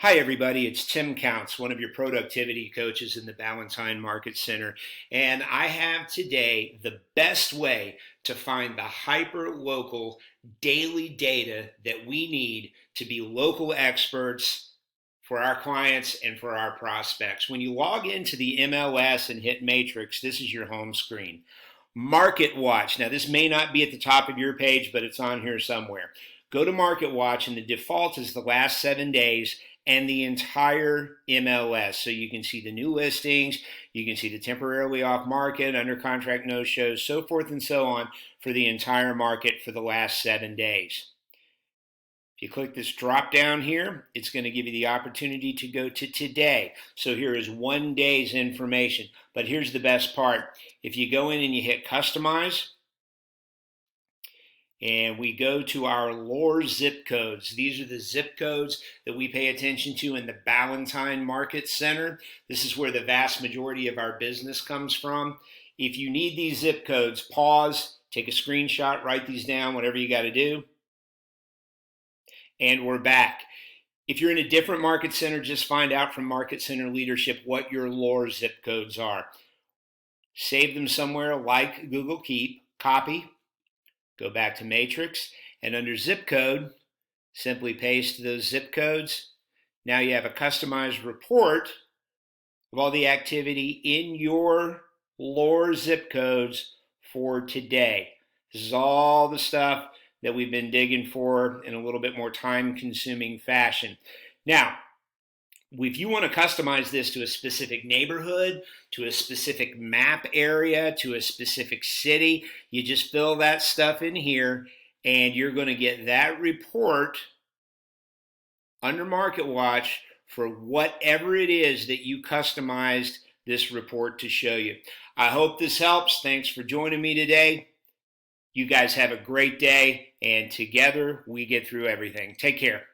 Hi, everybody. It's Tim Counts, one of your productivity coaches in the Ballantyne Market Center. And I have today the best way to find the hyper-local daily data that we need to be local experts for our clients and for our prospects. When you log into the MLS and hit Matrix, this is your home screen. Market Watch. Now, this may not be at the top of your page, but it's on here somewhere. Go to Market Watch, and the default is the last 7 days and the entire MLS. So you can see the new listings, you can see the temporarily off market, under contract no shows, so forth and so on for the entire market for the last 7 days. If you click this drop down here, it's going to give you the opportunity to go to today. So here is 1 day's information. But here's the best part. If you go in and you hit customize, and we go to our lore zip codes. These are the zip codes that we pay attention to in the Ballantyne Market Center. This is where the vast majority of our business comes from. If you need these zip codes, pause, take a screenshot, write these down, whatever you got to do. And we're back. If you're in a different market center, just find out from Market Center leadership what your lore zip codes are. Save them somewhere like Google Keep, copy, go back to Matrix, and under zip code, simply paste those zip codes. Now you have a customized report of all the activity in your lore zip codes for today. This is all the stuff that we've been digging for in a little bit more time-consuming fashion. Now, if you want to customize this to a specific neighborhood, to a specific map area, to a specific city, you just fill that stuff in here and you're going to get that report under Market Watch for whatever it is that you customized this report to show you. I hope this helps. Thanks for joining me today. You guys have a great day, and together we get through everything. Take care.